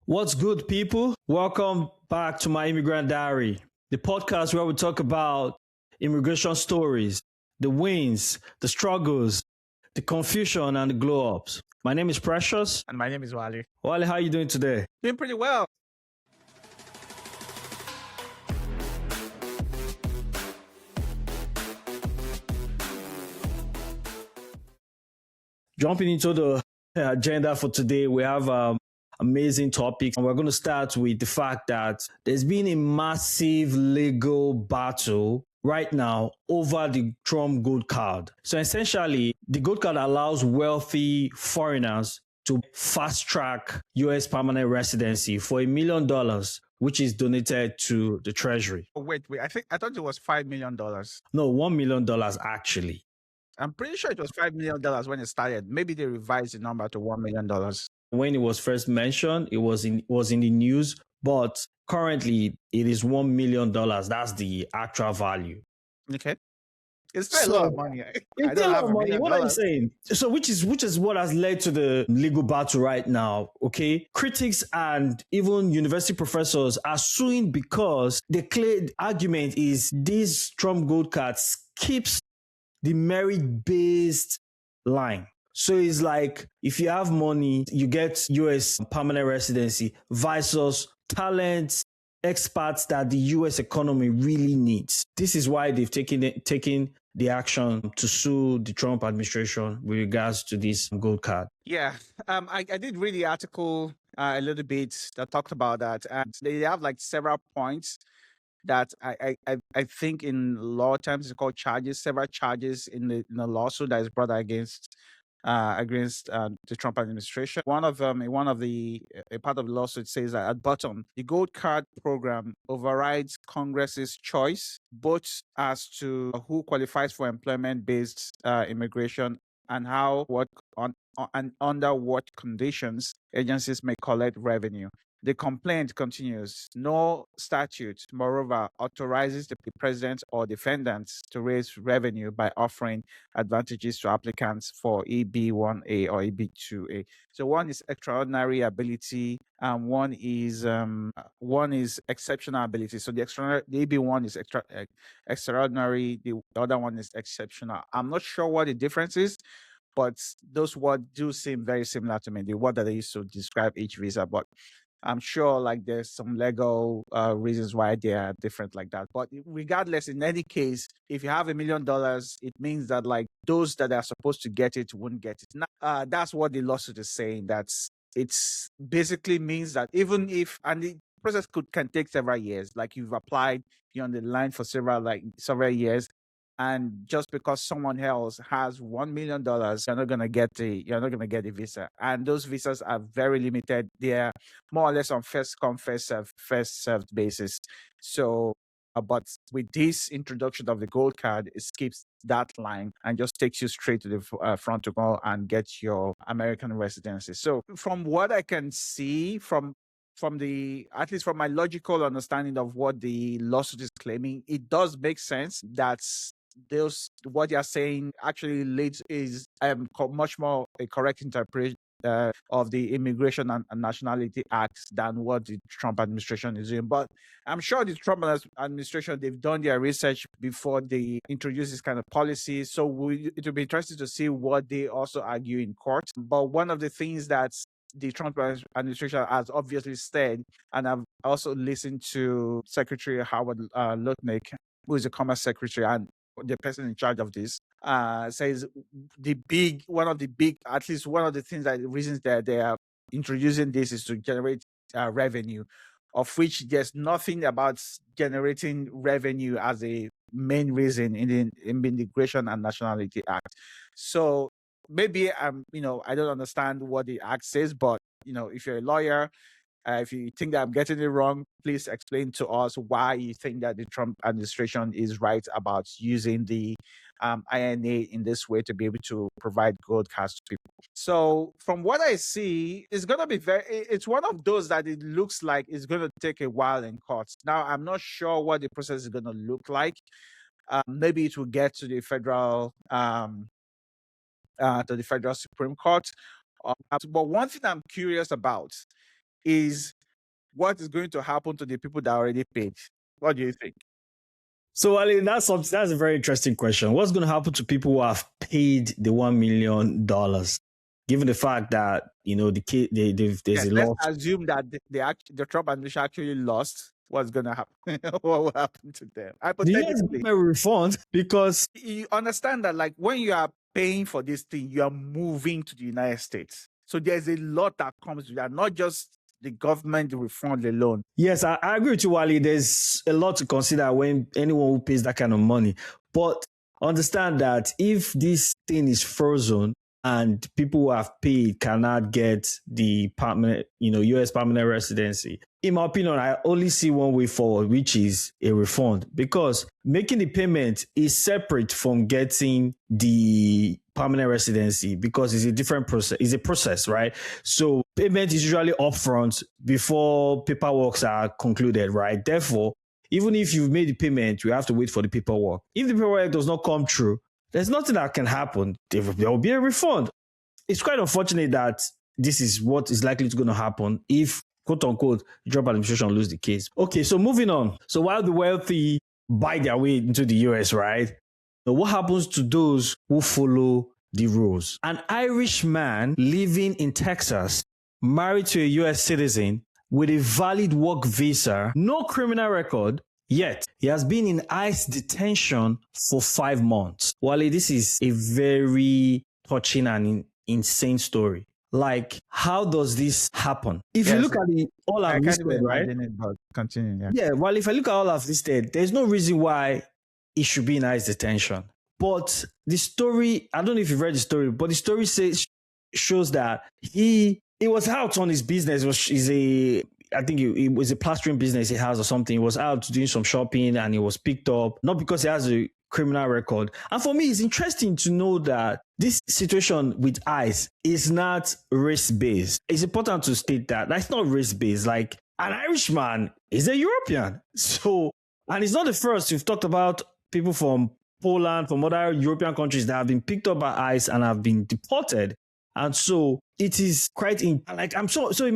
What's good, people? Welcome back to my Immigrant Diary, the podcast where we talk about immigration stories, the wins, the struggles, the confusion, and the glow ups. My name is Precious. And my name is Wally. Wale, how are you doing today? Doing pretty well. Jumping into the agenda for today, we have amazing topics. And we're going to start with the fact that there's been a massive legal battle right now over the Trump gold card. So essentially, the gold card allows wealthy foreigners to fast track US permanent residency for $1 million, which is donated to the Treasury. Oh, wait. I thought it was $5 million. No, $1 million actually. I'm pretty sure it was $5 million when it started. Maybe they revised the number to $1 million. When it was first mentioned, it was in the news, but currently it is $1 million. That's the actual value. Okay. It's still a lot of money. I It's don't a lot have of a money. million What are you dollars. saying? So, which is what has led to the legal battle right now. Okay, critics and even university professors are suing because the clear argument is this Trump gold card skips the merit-based line. So it's like if you have money, you get US permanent residency versus talent, expats that the US economy really needs. This is why they've taken the action to sue the Trump administration with regards to this gold card. Yeah. I did read the article a little bit that talked about that. And they have like several points that I think in law terms it's called charges, several charges in the lawsuit that is brought against the Trump administration. One of them, a part of the lawsuit says that at bottom, the gold card program overrides Congress's choice, both as to who qualifies for employment-based immigration and and under what conditions agencies may collect revenue. The complaint continues. No statute, moreover, authorizes the president or defendants to raise revenue by offering advantages to applicants for EB1A or EB2A. So one is extraordinary ability, and one is exceptional ability. So the EB1 is extraordinary. The other one is exceptional. I'm not sure what the difference is, but those words do seem very similar to me. The word that they used to describe each visa, but I'm sure like there's some legal reasons why they are different like that. But regardless, in any case, if you have $1 million, it means that like those that are supposed to get it won't get it. Now, that's what the lawsuit is saying. It's basically means that even if, and the process can take several years, like you've applied, you're on the line for several years, and just because someone else has $1 million, you're not gonna get a visa. And those visas are very limited. They're more or less on first come, first served basis. So but with this introduction of the gold card, it skips that line and just takes you straight to the front to go and get your American residency. So from what I can see from at least from my logical understanding of what the lawsuit is claiming, it does make sense that what you're saying actually leads is much more a correct interpretation of the Immigration and Nationality Act than what the Trump administration is doing. But I'm sure the Trump administration, they've done their research before they introduce this kind of policy. So it will be interesting to see what they also argue in court. But one of the things that the Trump administration has obviously said, and I've also listened to Secretary Howard Lutnick, who is the Commerce Secretary, and the person in charge of this says at least one of the things that the reasons that they are introducing this is to generate revenue, of which there's nothing about generating revenue as a main reason in the Immigration and Nationality Act. So maybe I don't understand what the act says, but if you're a lawyer, if you think that I'm getting it wrong, please explain to us why you think that the Trump administration is right about using the INA in this way to be able to provide gold cards to people. So from what I see, it's going to be it's one of those that it looks like it's going to take a while in court. Now, I'm not sure what the process is going to look like. Maybe it will get to the federal Supreme Court. But one thing I'm curious about is what is going to happen to the people that already paid? What do you think? So, Ali, that's a very interesting question. What's going to happen to people who have paid the $1 million, given the fact that there's Yes, a let's lot. assume that the Trump administration actually lost. What's going to happen? What will happen to them? The US Hypothetically, government will refund because you understand that, like, when you are paying for this thing, you are moving to the United States. So there's a lot that comes with that, not just the government refund alone. yes, I agree with you, Wally. There's a lot to consider when anyone who pays that kind of money. But understand that if this thing is frozen and people who have paid cannot get the permanent, US permanent residency, in my opinion, I only see one way forward, which is a refund, because making the payment is separate from getting the permanent residency, because it's a different process. It's a process, right? So payment is usually upfront before paperwork are concluded, right? Therefore, even if you've made the payment, you have to wait for the paperwork. If the paperwork does not come true, there's nothing that can happen. There will be a refund. It's quite unfortunate that this is what is likely to going to happen if, quote unquote, the Trump administration lose the case. Okay, so moving on. So while the wealthy buy their way into the US, right? Now, what happens to those who follow the rules? An Irish man living in Texas, married to a US citizen with a valid work visa, no criminal record, yet he has been in ICE detention for 5 months. Wale, this is a very touching and insane story. Like, how does this happen? If you look at all I've listed, right? But continue. Yeah, well, if I look at all I've listed, there's no reason why it should be in ICE detention. But the story, I don't know if you've read the story, but the story shows that he was out on his business. I think it was a plastering business he has or something. He was out doing some shopping and he was picked up, not because he has a criminal record. And for me, it's interesting to know that this situation with ICE is not race-based. It's important to state that that's not race-based. Like, an Irishman is a European. So, and it's not the first. We've talked about people from Poland, from other European countries that have been picked up by ICE and have been deported. And so it is quite I'm so in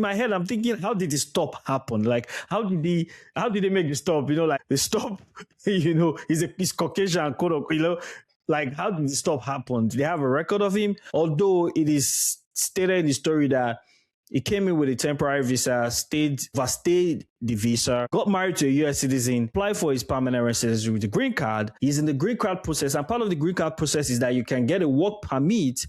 my head I'm thinking, how did the stop happen? Like, how did they make the stop? Like the stop, he's Caucasian, like, how did the stop happen? Do they have a record of him? Although it is stated in the story that he came in with a temporary visa, overstayed the visa, got married to a US citizen, applied for his permanent residency with the green card. He's in the green card process, and part of the green card process is that you can get a work permit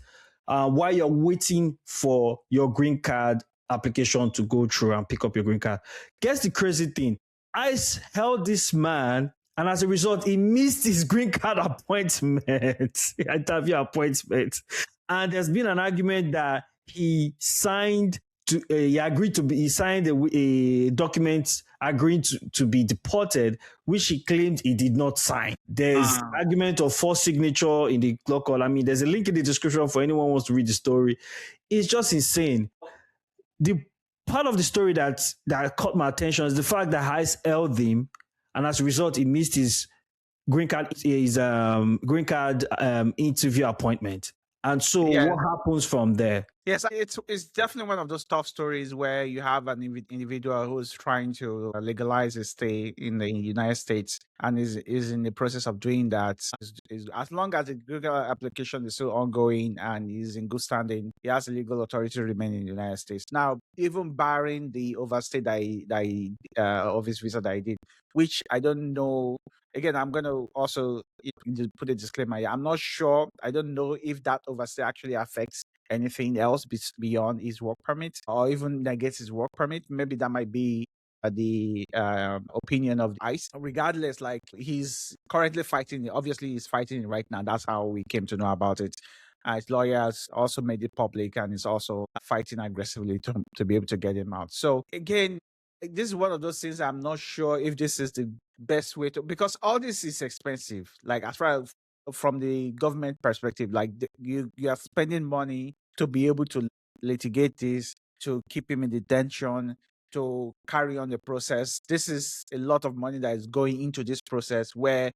while you're waiting for your green card application to go through and pick up your green card. Guess the crazy thing. ICE held this man, and as a result, he missed his green card interview appointment. And there's been an argument that he signed he signed a document agreeing to be deported, which he claimed he did not sign. There's argument of false signature in the local. I mean, there's a link in the description for anyone who wants to read the story. It's just insane. The part of the story that caught my attention is the fact that Heist held him, and as a result, he missed his green card interview appointment. And so what happens from there? Yes, it's definitely one of those tough stories where you have an individual who's trying to legalize his stay in the United States and is in the process of doing that. As long as the Google application is still ongoing and is in good standing, he has a legal authority to remain in the United States. Now, even barring the overstay of his visa that he did, which I don't know. Again, I'm going to also put a disclaimer here. I'm not sure. I don't know if that overstay actually affects anything else beyond his work permit, or even negates his work permit. Maybe that might be the opinion of ICE. Regardless, like, he's currently fighting. Obviously, he's fighting right now. That's how we came to know about it. His lawyers also made it public, and is also fighting aggressively to be able to get him out. So again, this is one of those things I'm not sure if this is the best way to, because all this is expensive. Like, as far as from the government perspective, like you are spending money to be able to litigate this, to keep him in detention, to carry on the process. This is a lot of money that is going into this process, where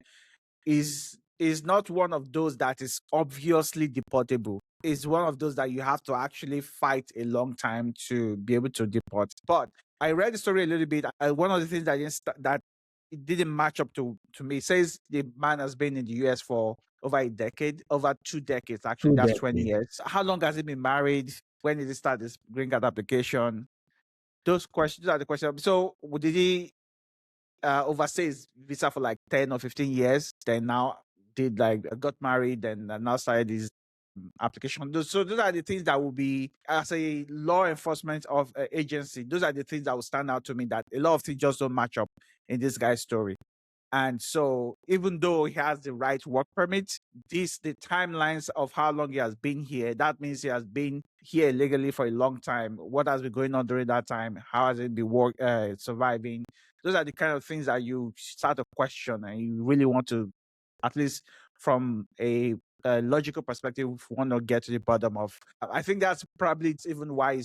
is not one of those that is obviously deportable. It's one of those that you have to actually fight a long time to be able to deport. But I read the story a little bit. One of the things that it didn't match up to me. It says the man has been in the US for over a decade, over 2 decades actually. Two That's 20 decades. years. How long has he been married? When did he start this green card application? Those questions are the questions. So did he overstay his visa for like 10 or 15 years? Then now did like got married, then now started his application. So those are the things that will be, as a law enforcement of agency, those are the things that will stand out to me, that a lot of things just don't match up in this guy's story. And so even though he has the right work permit, the timelines of how long he has been here, that means he has been here illegally for a long time. What has been going on during that time? How has it been surviving? Those are the kind of things that you start to question, and you really want to, at least from a logical perspective, want to get to the bottom of. I think that's probably even why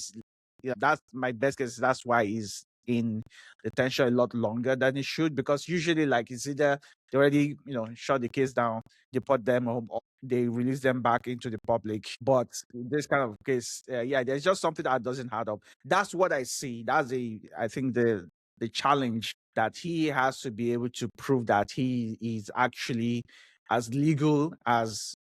that's my best guess. That's why he's in detention a lot longer than it should, because usually, like, it's either they already shut the case down, deport them home, or they release them back into the public. But in this kind of case, there's just something that doesn't add up. That's what I see. I think the challenge, that he has to be able to prove that he is actually as legal as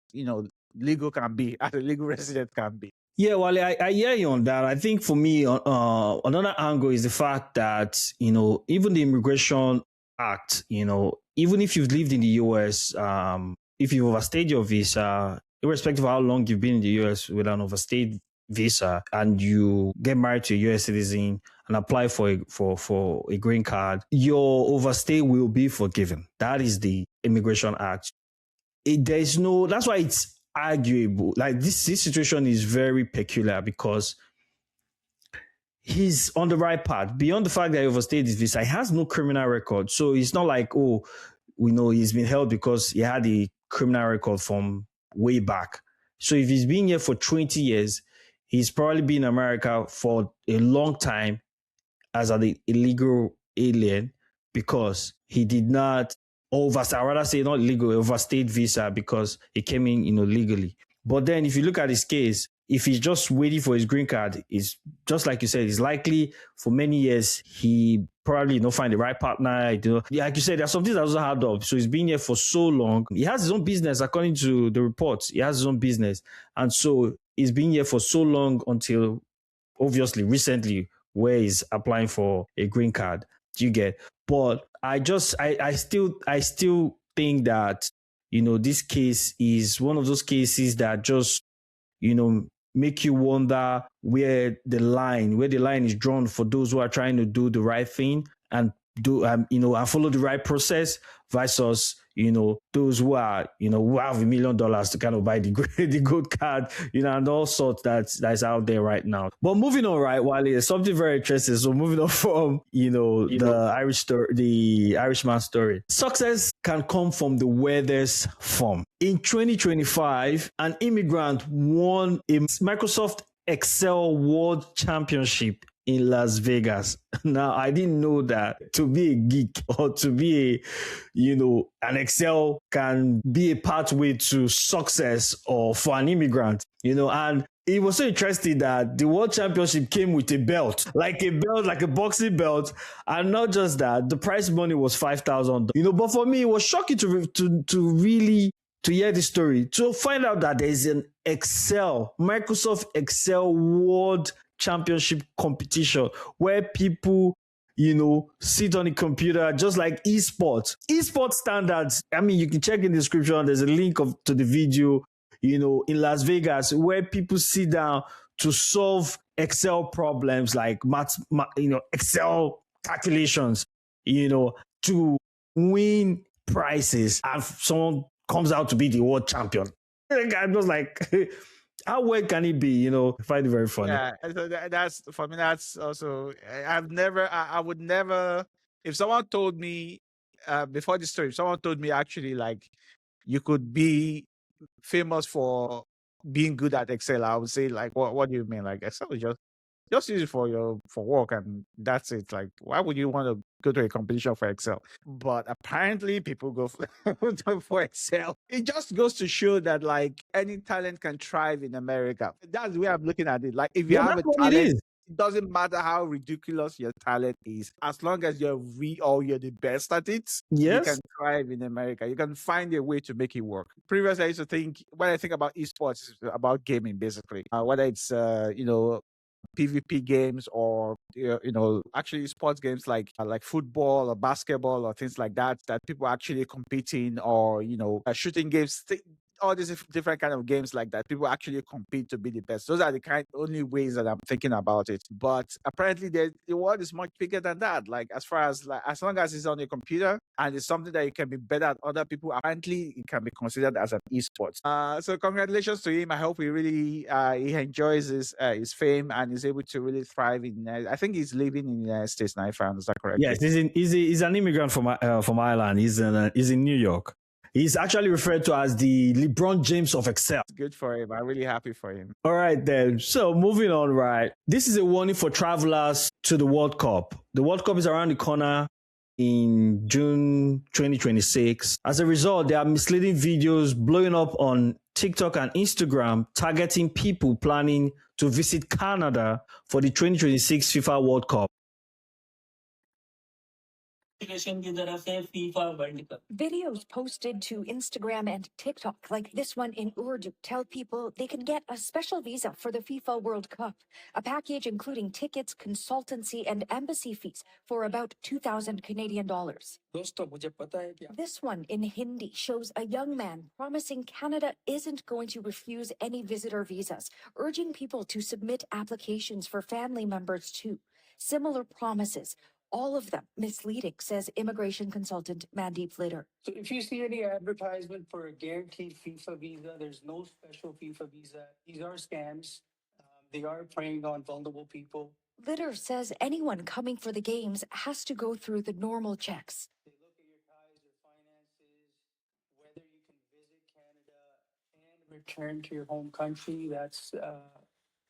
legal can be, as a legal resident can be. Yeah, well, I hear you on that. I think for me, another angle is the fact that, even the Immigration Act, even if you've lived in the US, if you overstayed your visa, irrespective of how long you've been in the US with an overstayed visa, and you get married to a US citizen and apply for a green card, your overstay will be forgiven. That is the Immigration Act. That's why it's arguable. Like, this situation is very peculiar, because he's on the right path. Beyond the fact that he overstayed his visa, he has no criminal record. So it's not like, we know he's been held because he had a criminal record from way back. So if he's been here for 20 years, he's probably been in America for a long time as an illegal alien, because he did not overstay, I rather say not legal, overstayed visa, because he came in, legally. But then if you look at his case, if he's just waiting for his green card, is just like you said, it's likely for many years he probably find the right partner. Like you said, there's something that doesn't add up. So he's been here for so long. He has his own business, according to the reports. He has his own business, and so he's been here for so long until, obviously, recently, where he's applying for a green card. Do you get? But I still think that, this case is one of those cases that just, make you wonder where the line is drawn for those who are trying to do the right thing and do, and follow the right process, versus, those who are, who have $1 million to kind of buy the good card, and all sorts that's out there right now. But moving on, right, Wally, there's something very interesting. So moving on from, the Irish story, the Irishman story. Success can come from the weirdest form. In 2025, an immigrant won a Microsoft Excel World Championship in Las Vegas. Now, I didn't know that to be a geek, or to be an Excel can be a pathway to success, or for an immigrant, and it was so interesting that the World Championship came with a belt, like a boxing belt. And not just that, the prize money was $5,000. But for me, it was shocking to really hear the story, to find out that there's an Microsoft Excel World Championship competition where people, sit on the computer, just like esports standards. I mean, you can check in the description. There's a link to the video, in Las Vegas, where people sit down to solve Excel problems, like Excel calculations, to win prizes, and someone comes out to be the world champion. I'm just like, how weird can it be? I find it very funny. Yeah, so that's, for me, that's also, I would never, if someone told me before the story, if someone told me, actually, like, you could be famous for being good at Excel, I would say, like, what do you mean? Like, Excel is just use it for work, and that's it. Like, why would you want to go to a competition for Excel? But apparently people go for Excel. It just goes to show that, like, any talent can thrive in America. That's the way I'm looking at it. Like, if you have a talent, It doesn't matter how ridiculous your talent is, as long as you're you're the best at it, you Yes. can thrive in America. You can find a way to make it work. Previously, I used to think when I think about esports, it's about gaming basically. Whether it's PvP games or actually sports games like football or basketball or things like that people actually competing or shooting games. All these different kind of games like that, people actually compete to be the best. Those are the only ways that I'm thinking about it. But apparently, the world is much bigger than that. Like as far as as long as it's on your computer and it's something that you can be better at other people, apparently it can be considered as an esports. So congratulations to him. I hope he really he enjoys his fame and is able to really thrive in. I think he's living in the United States now, if I understand correctly. Yes, he's an immigrant from Ireland. He's in New York. He's actually referred to as the LeBron James of Excel. Good for him. I'm really happy for him. All right, then. So moving on, right? This is a warning for travelers to the World Cup. The World Cup is around the corner in June 2026. As a result, there are misleading videos blowing up on TikTok and Instagram targeting people planning to visit Canada for the 2026 FIFA World Cup. Videos posted to Instagram and TikTok, like this one in Urdu, tell people they can get a special visa for the FIFA World Cup, a package including tickets, consultancy, and embassy fees for about 2,000 Canadian dollars. This one in Hindi shows a young man promising Canada isn't going to refuse any visitor visas, urging people to submit applications for family members too. Similar promises, all of them misleading, says immigration consultant Mandeep Litter. So if you see any advertisement for a guaranteed FIFA visa, there's no special FIFA visa. These are scams. They are preying on vulnerable people. Litter says anyone coming for the games has to go through the normal checks. They look at your ties, your finances, whether you can visit Canada and return to your home country. That's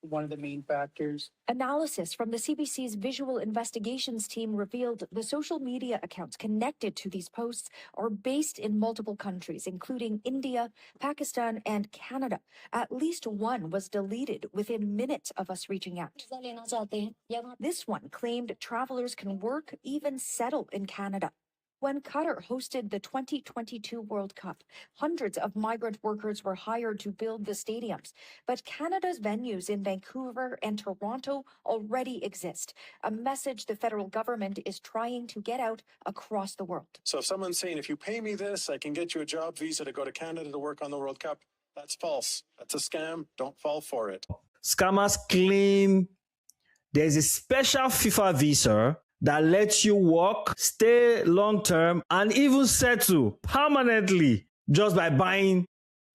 one of the main factors. Analysis from the CBC's visual investigations team revealed the social media accounts connected to these posts are based in multiple countries, including India, Pakistan, and Canada. At least one was deleted within minutes of us reaching out. This one claimed travelers can work, even settle in Canada. When Qatar hosted the 2022 World Cup, hundreds of migrant workers were hired to build the stadiums. But Canada's venues in Vancouver and Toronto already exist, a message the federal government is trying to get out across the world. So if someone's saying, if you pay me this, I can get you a job visa to go to Canada to work on the World Cup, that's false. That's a scam. Don't fall for it. Scammers claim there's a special FIFA visa that lets you work, stay long term, and even settle permanently just by buying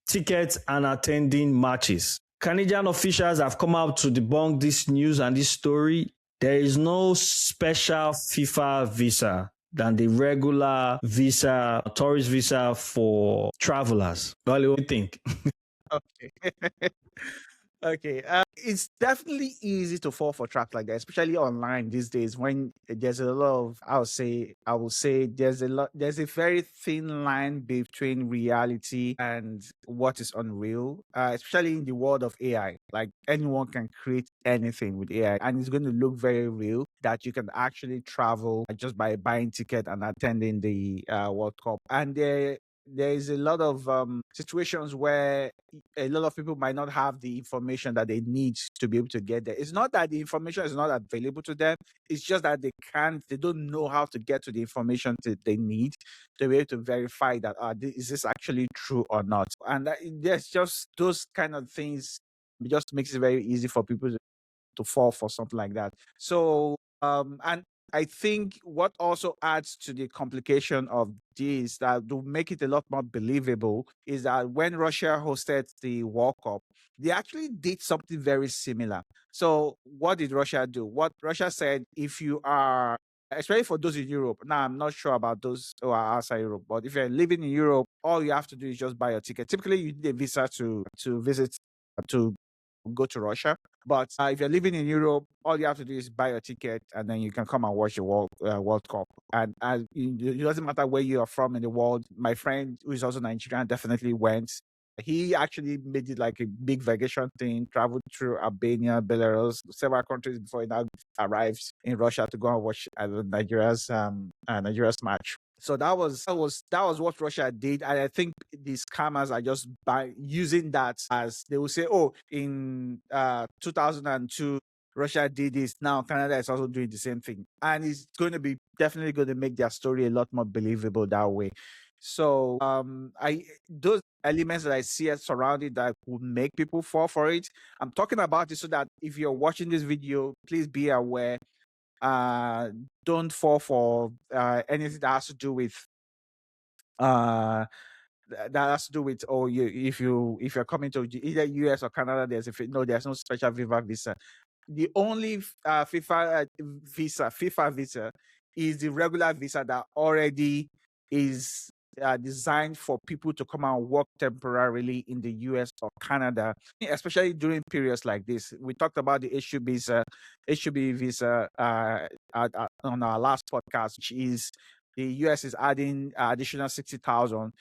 tickets and attending matches. Canadian officials have come out to debunk this news and this story. There is no special FIFA visa than the regular visa, tourist visa for travelers. What do you think? Okay. Okay. It's definitely easy to fall for traps like that, especially online these days when there's a lot of, I will say there's a very thin line between reality and what is unreal, especially in the world of AI. Like anyone can create anything with AI and it's going to look very real that you can actually travel just by buying ticket and attending the World Cup. And there is a lot of situations where a lot of people might not have the information that they need to be able to get there. It's not that the information is not available to them. It's just that they don't know how to get to the information that they need to be able to verify that, is this actually true or not? And there's just those kind of things just makes it very easy for people to fall for something like that. So, and I think what also adds to the complication of this that to make it a lot more believable is that when Russia hosted the World Cup, they actually did something very similar. So what did Russia do? What Russia said, if you are, especially for those in Europe, now I'm not sure about those who are outside Europe, but if you're living in Europe, all you have to do is just buy a ticket. Typically, you need a visa to visit, to go to Russia. But if you're living in Europe, all you have to do is buy a ticket and then you can come and watch the World Cup. And it doesn't matter where you are from in the world. My friend, who is also Nigerian, definitely went. He actually made it like a big vacation thing, traveled through Albania, Belarus, several countries before he now arrives in Russia to go and watch Nigeria's match. So that was what Russia did, and I think the scammers are just by using that as they will say, oh, in 2002 Russia did this. Now Canada is also doing the same thing, and it's going to be definitely going to make their story a lot more believable that way. So I those elements that I see as surrounding that would make people fall for it. I'm talking about it so that if you're watching this video, please be aware. Don't fall for anything that has to do with oh, if you're coming to either US or Canada, there's no special FIFA visa. The only FIFA visa is the regular visa that already is designed for people to come and work temporarily in the US or Canada, especially during periods like this. We talked about the HUB visa on our last podcast, which is the US is adding additional 60,000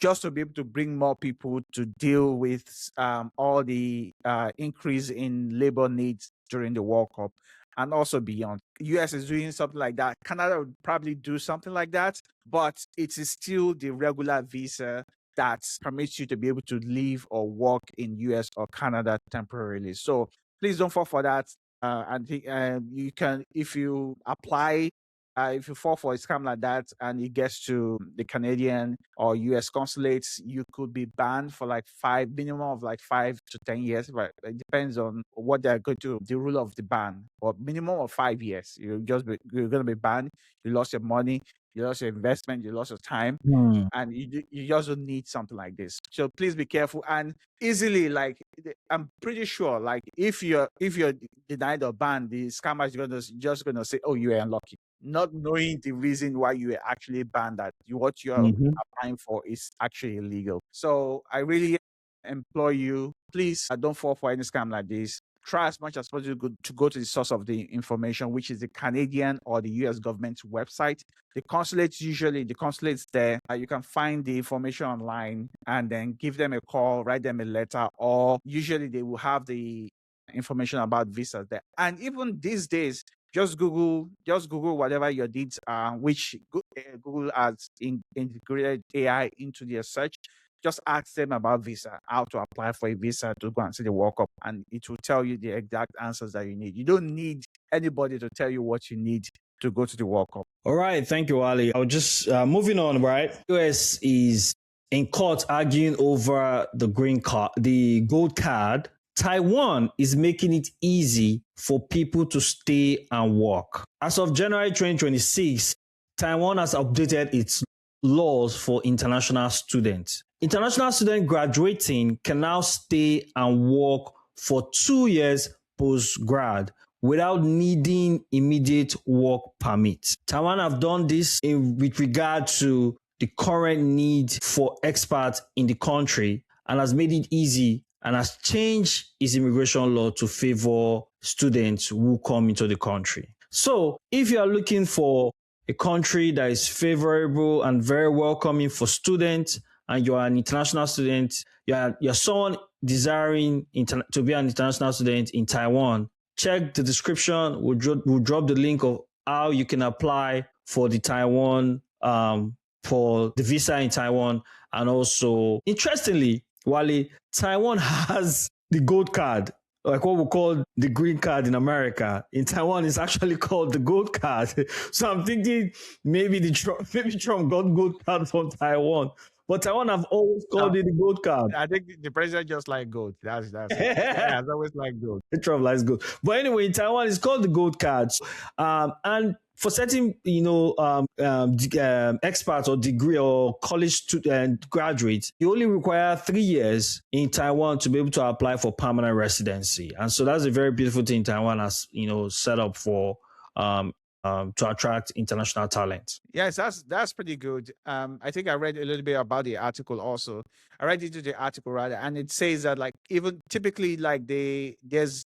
just to be able to bring more people to deal with all the increase in labor needs during the World Cup and also beyond. US is doing something like that. Canada would probably do something like that, but it is still the regular visa that permits you to be able to live or work in US or Canada temporarily. So please don't fall for that. And you can, if you apply if you fall for a scam like that and it gets to the Canadian or US consulates, you could be banned for like minimum of like 5 to 10 years. But it depends on what they're going to, the rule of the ban, or minimum of 5 years. You're going to be banned. You lost your money, you lost your investment, you lost your time, and you just don't need something like this. So please be careful and easily. Like I'm pretty sure, like if you're denied or banned, the scammer is just gonna say, "Oh, you are unlucky," not knowing the reason why you were actually banned. That what you are applying for is actually illegal. So I really implore you, please don't fall for any scam like this. Try as much as possible to go to the source of the information, which is the Canadian or the US government's website. The consulates there, you can find the information online and then give them a call, write them a letter, or usually they will have the information about visas there. And even these days, just Google whatever your needs are, which Google has integrated AI into their search. Just ask them about visa, how to apply for a visa to go and see the World Cup, and it will tell you the exact answers that you need. You don't need anybody to tell you what you need to go to the World Cup. All right, thank you, Ali. I'll just moving on. Right, US is in court arguing over the the gold card. Taiwan is making it easy for people to stay and work. As of January 2026, Taiwan has updated its laws for international students. International students graduating can now stay and work for 2 years post-grad without needing immediate work permit. Taiwan have done this with regard to the current need for expats in the country and has made it easy and has changed its immigration law to favor students who come into the country. So if you are looking for a country that is favorable and very welcoming for students, and you are an international student, you're someone desiring to be an international student in Taiwan, check the description. We'll drop the link of how you can apply for the Taiwan, for the visa in Taiwan. And also, interestingly, Wally, Taiwan has the gold card, like what we call the green card in America. In Taiwan, it's actually called the gold card. So I'm thinking maybe Trump got gold card from Taiwan. But Taiwan have always called it the gold card. I think the president just like gold. That's has always like gold. Trump likes gold. But anyway, in Taiwan, it's called the gold card. And for certain, experts or degree or college student graduates, you only require 3 years in Taiwan to be able to apply for permanent residency. And so that's a very beautiful thing Taiwan has, set up for to attract international talent. Yes, that's pretty good. I think I read a little bit about the article also. I read into the article rather, and it says that like even typically like there's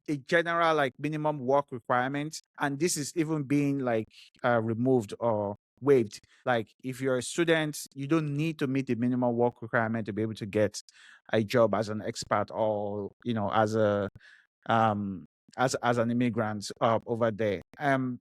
a general like minimum work requirement, and this is even being like removed or waived. Like if you're a student, you don't need to meet the minimum work requirement to be able to get a job as an expat or, as a um as an immigrant over there. I'm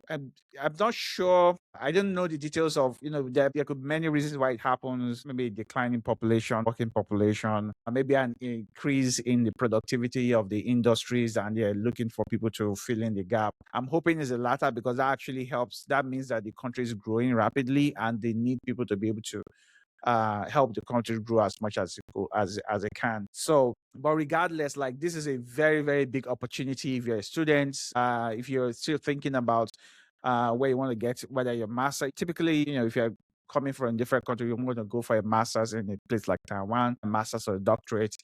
not sure. I don't know the details of, there could be many reasons why it happens. Maybe a decline in population, working population, maybe an increase in the productivity of the industries, and they're looking for people to fill in the gap. I'm hoping it's the latter, because that actually helps. That means that the country is growing rapidly and they need people to be able to help the country grow as much as it can. So, but regardless, like, this is a very, very big opportunity if you're a student, if you're still thinking about where you want to get, whether you're master. Typically, if you're coming from a different country, you're going to go for a master's in a place like Taiwan, a master's or a doctorate.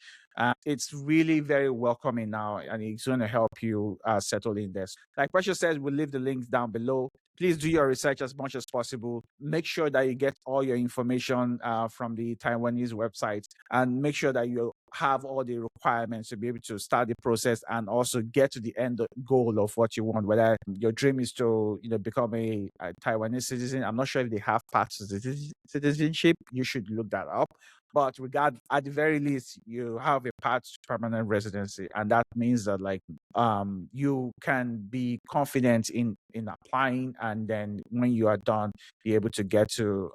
It's really very welcoming now, and it's going to help you settle in this. Like Precious says, we'll leave the links down below. Please do your research as much as possible. Make sure that you get all your information from the Taiwanese website, and make sure that you have all the requirements to be able to start the process and also get to the end goal of what you want. Whether your dream is to become a Taiwanese citizen, I'm not sure if they have paths to citizenship. You should look that up. But at the very least, you have a path to permanent residency, and that means that you can be confident in applying, and then when you are done, be able to get to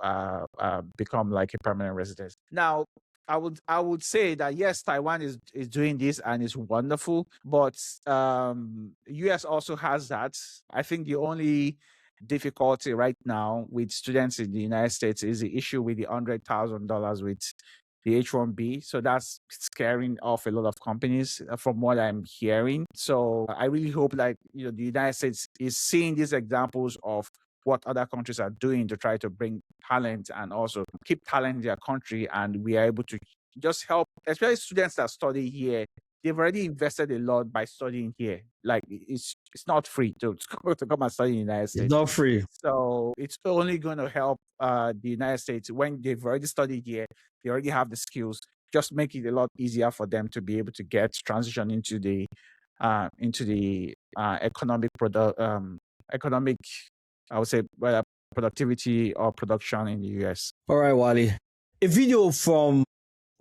become like a permanent resident. Now, I would say that yes, Taiwan is doing this and it's wonderful, but US also has that. I think the only difficulty right now with students in the United States is the issue with the $100,000 with the H-1B. So that's scaring off a lot of companies from what I'm hearing. So I really hope the United States is seeing these examples of what other countries are doing to try to bring talent and also keep talent in their country, and we are able to just help, especially students that study here. They've already invested a lot by studying here. Like, it's not free to come and study in the United States. It's not free. So it's only going to help the United States when they've already studied here. They already have the skills. Just make it a lot easier for them to be able to transition into the economic, I would say, whether productivity or production in the US. All right, Wally. A video from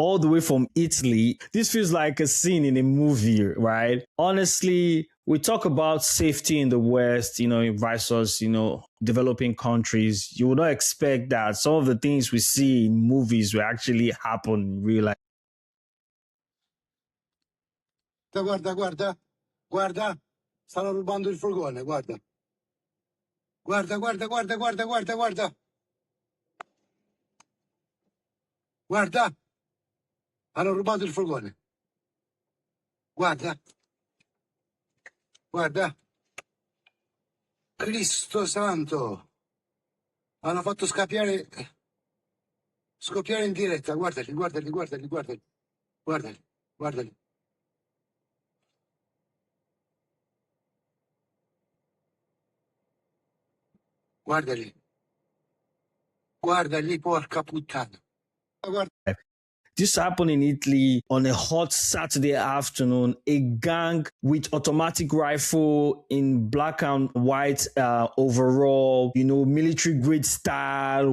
all the way from Italy. This feels like a scene in a movie, right? Honestly, we talk about safety in the West, versus, developing countries. You would not expect that some of the things we see in movies will actually happen in real life. Guarda, stanno rubando il furgone, guarda. Guarda. Guarda, hanno rubato il furgone. Guarda. Cristo santo. Hanno fatto scoppiare in diretta. Guardali. Guardali. Guardali, porca puttana. Guarda. This happened in Italy on a hot Saturday afternoon. A gang with automatic rifle in black and white overall, military grade style,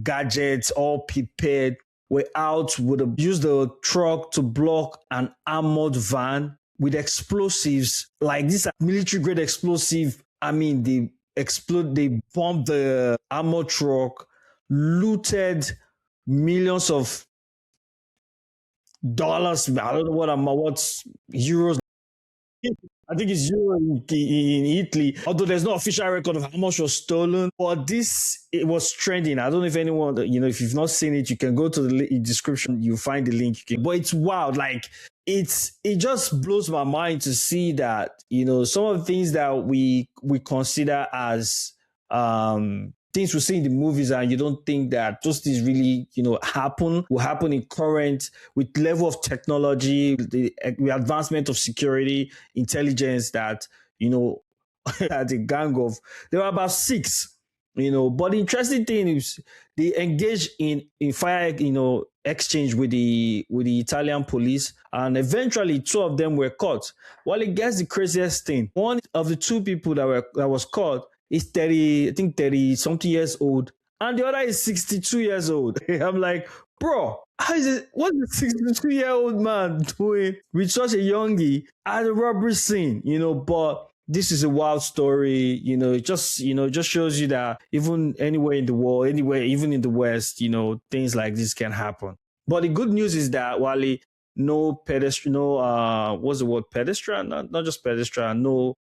gadgets all prepared. Were out used the truck to block an armored van with explosives. Like, this military grade explosive. I mean, they bombed the armored truck, looted millions of dollars. I don't know what's euros. I think it's euro in Italy, although there's no official record of how much was stolen. But it was trending. I don't know if anyone, if you've not seen it, you can go to the description. You find the link. But it's wild. Like, it just blows my mind to see that, some of the things that we consider as things we see in the movies, and you don't think that those things really, will happen in current, with level of technology, the advancement of security, intelligence, that, at a gang of, there were about 6, but the interesting thing is they engaged in fire, exchange with the Italian police, and eventually 2 of them were caught. Well, it gets the craziest thing. One of the 2 people that was caught is 30, I think 30 something years old, and the other is 62 years old. I'm like, bro, how is it? What is a 62-year-old man doing with such a youngie at a robbery scene? But this is a wild story. It just shows you that even anywhere in the world, anywhere, even in the West, things like this can happen. But the good news is that, Wally, no pedestrian, no what's the word, pedestrian, not just pedestrian, no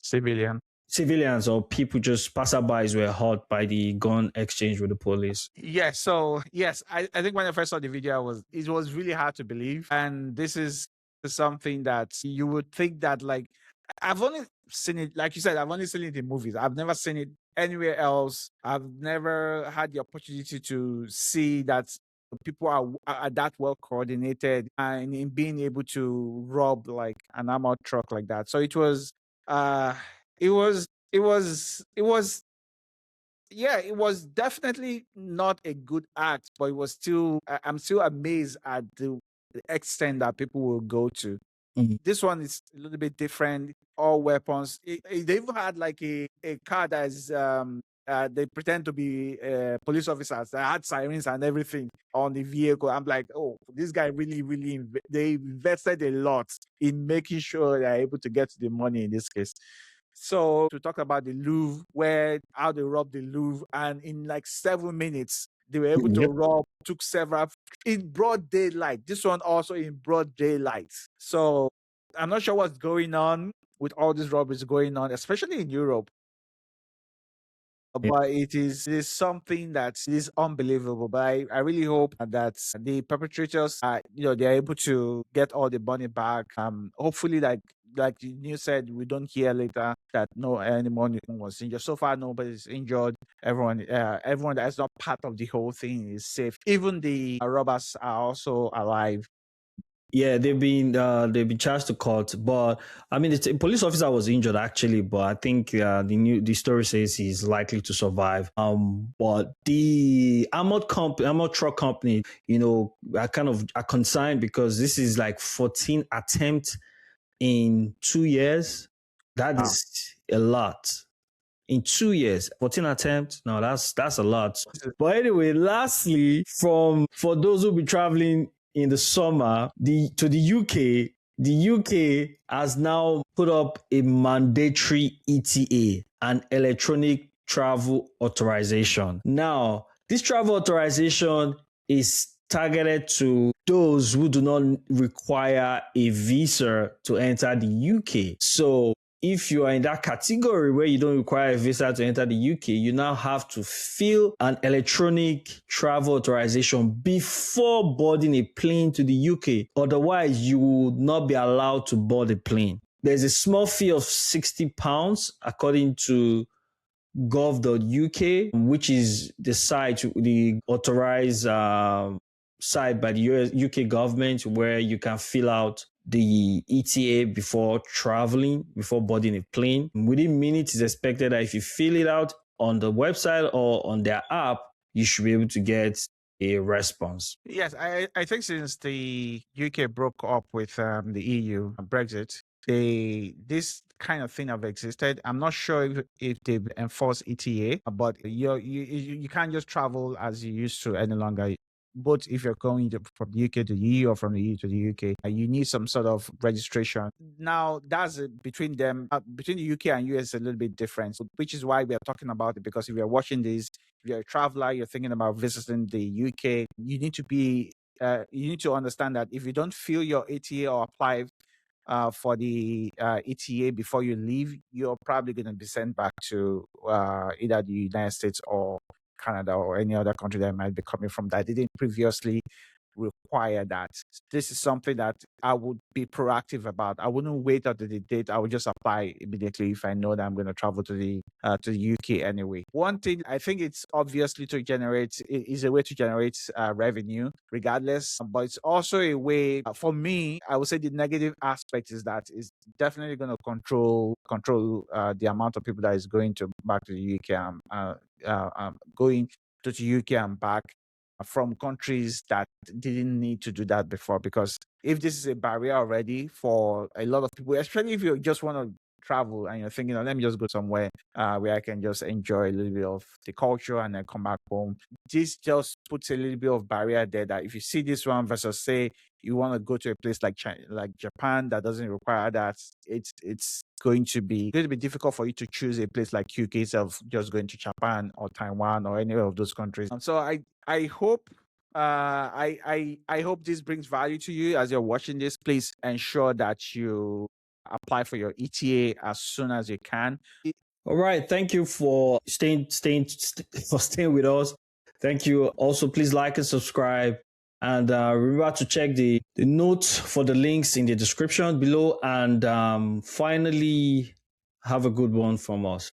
Civilian. civilians or people, just passerbys, were hurt by the gun exchange with the police. Yes. So yes, I think when I first saw the video, it was really hard to believe. And this is something that you would think that, like, I've only seen it, like you said, I've only seen it in movies. I've never seen it anywhere else. I've never had the opportunity to see that people are that well coordinated and in being able to rob like an armored truck like that. So uh it was it was yeah, it was definitely not a good act, but it was still, I'm still amazed at the extent that people will go to. Mhm. This one is a little bit different. All weapons. They even had like a car that is they pretend to be police officers that had sirens and everything on the vehicle. I'm like, oh, this guy really, really, they invested a lot in making sure they're able to get to the money in this case. So to talk about the Louvre, how they robbed the Louvre, and in like 7 minutes they were able to Yep. rob. Took several in broad daylight. This one also in broad daylight. So I'm not sure what's going on with all these robberies going on, especially in Europe. Yeah. But it is something that is unbelievable. But I really hope that the perpetrators, they're able to get all the money back. Hopefully, like you said, we don't hear later that no anyone was injured. So far, nobody's injured. Everyone that's not part of the whole thing is safe. Even the robbers are also alive. Yeah, they've been charged to court, but I mean, the police officer was injured actually, but I think the story says he's likely to survive. But the armored truck company, are concerned because this is like 14 attempts in 2 years. That Wow. is a lot. In 2 years, 14 attempts. No, that's a lot. But anyway, lastly, for those who be traveling in the summer, to the UK, the UK has now put up a mandatory ETA, an electronic travel authorization. Now, this travel authorization is targeted to those who do not require a visa to enter the UK. So if you are in that category where you don't require a visa to enter the UK, you now have to fill an electronic travel authorization before boarding a plane to the UK. Otherwise, you will not be allowed to board a plane. There's a small fee of £60 according to gov.uk, which is the authorized site by the UK government where you can fill out the ETA before traveling, before boarding a plane. Within minutes, it's expected that if you fill it out on the website or on their app, you should be able to get a response. Yes, I think since the UK broke up with the EU, Brexit, this kind of thing have existed. I'm not sure if they've enforced ETA, but you can't just travel as you used to any longer. Both if you're going from the UK to the EU or from the EU to the UK, you need some sort of registration. Now, that's between them, between the UK and US, a little bit different, which is why we are talking about it. Because if you're watching this, if you're a traveler, you're thinking about visiting the UK, you need to understand that if you don't fill your ETA or apply for the ETA before you leave, you're probably going to be sent back to either the United States or Canada or any other country that might be coming from that didn't previously require that. This is something that I would be proactive about. I wouldn't wait until the date. I would just apply immediately if I know that I'm going to travel to the UK anyway. One thing I think it's obviously is a way to generate revenue regardless, but it's also a way for me. I would say the negative aspect is that it's definitely going to control the amount of people that is going back to the UK, going to the UK and back from countries that didn't need to do that before. Because if this is a barrier already for a lot of people, especially if you just want to travel and you're thinking, let me just go somewhere where I can just enjoy a little bit of the culture and then come back home. This just puts a little bit of barrier there that if you see this one versus say you want to go to a place like China, like Japan that doesn't require that, it's going to be difficult for you to choose a place like UK instead of just going to Japan or Taiwan or any of those countries. And so I hope I hope this brings value to you as you're watching this. Please ensure that you apply for your ETA as soon as you can. All right. Thank you for staying with us. Thank you. Also, please like and subscribe. And remember to check the notes for the links in the description below. And finally, have a good one from us.